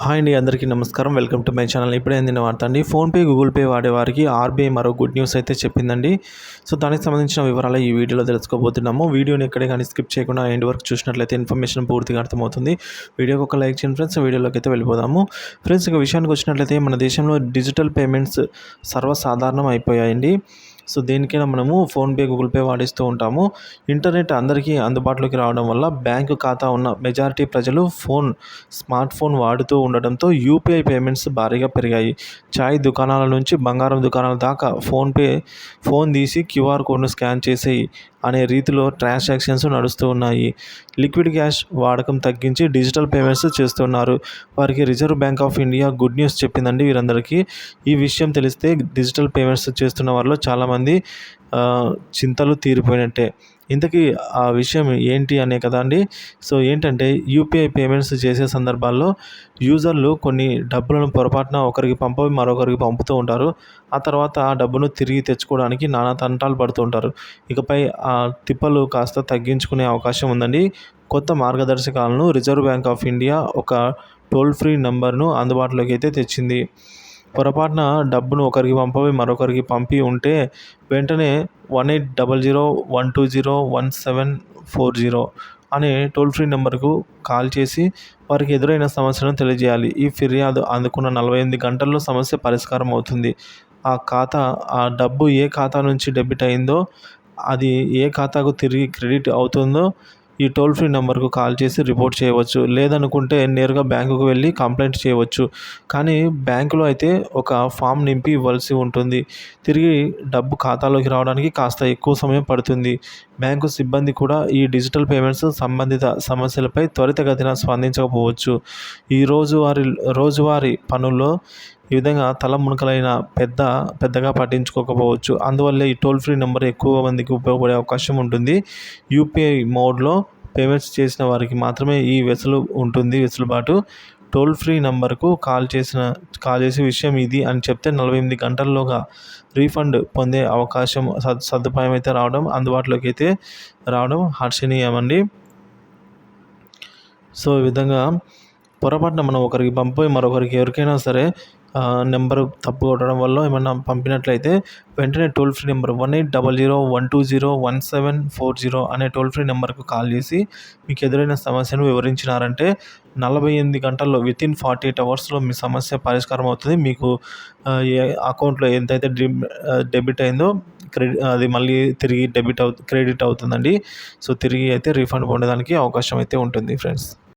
Hi అండి, అందరికీ నమస్కారం. Welcome to my channel. ఇప్పుడే అందిన వార్త అండి. ఫోన్పే, గూగుల్ పే వాడేవారికి ఆర్బీఐ మరో గుడ్ న్యూస్ అయితే చెప్పిందండి. సో దానికి సంబంధించిన వివరాలు ఈ వీడియోలో తెలుసుకోబోతున్నాము. వీడియోని ఎక్కడే కానీ స్కిప్ చేయకుండా ఎండ్ వరకు చూసినట్లయితే ఇన్ఫర్మేషన్ పూర్తిగా అర్థమవుతుంది. వీడియోకి ఒక లైక్ చేయండి ఫ్రెండ్స్. వీడియోలోకి అయితే వెళ్ళిపోదాము. ఫ్రెండ్స్, ఇక విషయానికి వచ్చినట్లయితే మన దేశంలో డిజిటల్ పేమెంట్స్ సర్వసాధారణం అయిపోయాయండి. సో దేనికైనా మనము ఫోన్పే, గూగుల్ పే వాడిస్తూ ఉంటాము. ఇంటర్నెట్ అందరికీ అందుబాటులోకి రావడం వల్ల బ్యాంకు ఖాతా ఉన్న మెజారిటీ ప్రజలు స్మార్ట్ ఫోన్ వాడుతూ ఉండడంతో యూపీఐ పేమెంట్స్ భారీగా పెరిగాయి. చాయ్ దుకాణాల నుంచి బంగారం దుకాణాల దాకా ఫోన్ తీసి క్యూఆర్ కోడ్ను స్కాన్ చేసేయి అనే రీతిలో ట్రాన్సాక్షన్స్ నడుస్తూ ఉన్నాయి. లిక్విడ్ క్యాష్ వాడకం తగ్గించి డిజిటల్ పేమెంట్స్ చేస్తున్నారు. వారికి reserve bank of India good news చెప్పిందండి. వీరందరికీ ఈ విషయం తెలిస్తే డిజిటల్ పేమెంట్స్ చేస్తున్న వారిలో చాలామంది చింతలు తీరిపోయినట్టే. ఇంతకీ ఆ విషయం ఏంటి అనే కదా అండి. సో ఏంటంటే యూపీఐ పేమెంట్స్ చేసే సందర్భాల్లో యూజర్లు కొన్ని డబ్బులను పొరపాటున ఒకరికి పంపవి మరొకరికి పంపుతూ ఉంటారు. ఆ తర్వాత ఆ డబ్బును తిరిగి తెచ్చుకోవడానికి నానా తంటాలు పడుతూ ఉంటారు. ఇకపై ఆ తిప్పలు కాస్త తగ్గించుకునే అవకాశం ఉందండి. కొత్త మార్గదర్శకాలను రిజర్వ్ బ్యాంక్ ఆఫ్ ఇండియా ఒక టోల్ ఫ్రీ నంబర్ను అందుబాటులోకి అయితే తెచ్చింది. పొరపాటున డబ్బును ఒకరికి పంపవి మరొకరికి పంపి ఉంటే వెంటనే 1800 120 1740 అనే టోల్ ఫ్రీ నెంబర్కు కాల్ చేసి వారికి ఎదురైన సమస్యను తెలియజేయాలి. ఈ ఫిర్యాదు అందుకున్న 48 గంటల్లో సమస్య పరిష్కారం అవుతుంది. ఆ డబ్బు ఏ ఖాతా నుంచి డెబిట్ అయిందో, అది ఏ ఖాతాకు తిరిగి క్రెడిట్ అవుతుందో ఈ టోల్ ఫ్రీ నెంబర్కు కాల్ చేసి రిపోర్ట్ చేయవచ్చు. లేదనుకుంటే నేరుగా బ్యాంకుకు వెళ్ళి కంప్లైంట్ చేయవచ్చు. కానీ బ్యాంకులో అయితే ఒక ఫామ్ నింపి ఇవ్వాల్సి ఉంటుంది. తిరిగి డబ్బు ఖాతాలోకి రావడానికి కాస్త ఎక్కువ సమయం పడుతుంది. బ్యాంకు సిబ్బంది కూడా ఈ డిజిటల్ పేమెంట్స్ సంబంధిత సమస్యలపై త్వరితగతిన స్పందించకపోవచ్చు. ఈ రోజువారీ పనుల్లో ఈ విధంగా తలమునకలైన పెద్దగా పట్టించుకోకపోవచ్చు. అందువల్లే ఈ టోల్ ఫ్రీ నెంబర్ ఎక్కువ మందికి ఉపయోగపడే అవకాశం ఉంటుంది. యూపీఐ మోడ్లో పేమెంట్స్ చేసిన వారికి మాత్రమే ఈ వెసులుబాటు. టోల్ ఫ్రీ నంబర్కు కాల్ చేసి విషయం ఇది అని చెప్తే 48 గంటల్లోగా రీఫండ్ పొందే అవకాశం సదుపాయం అయితే అందుబాటులోకి అయితే రావడం హర్షణీయమండి. సో ఈ విధంగా పొరపాటున మనం ఒకరికి పంపి మరొకరికి ఎవరికైనా సరే నెంబరు తప్పు కొట్టడం వల్ల ఏమన్నా పంపినట్లయితే వెంటనే టోల్ ఫ్రీ నెంబర్ 1800 120 1740 అనే టోల్ ఫ్రీ నెంబర్కు కాల్ చేసి మీకు ఎదురైన సమస్యను వివరించినారంటే 48 గంటల్లో వితిన్ 48 అవర్స్లో మీ సమస్య పరిష్కారం అవుతుంది. మీకు ఏ అకౌంట్లో ఎంతైతే డెబిట్ అయిందో అది మళ్ళీ తిరిగి క్రెడిట్ అవుతుందండి. సో తిరిగి అయితే రీఫండ్ పొందడానికి అవకాశం అయితే ఉంటుంది ఫ్రెండ్స్.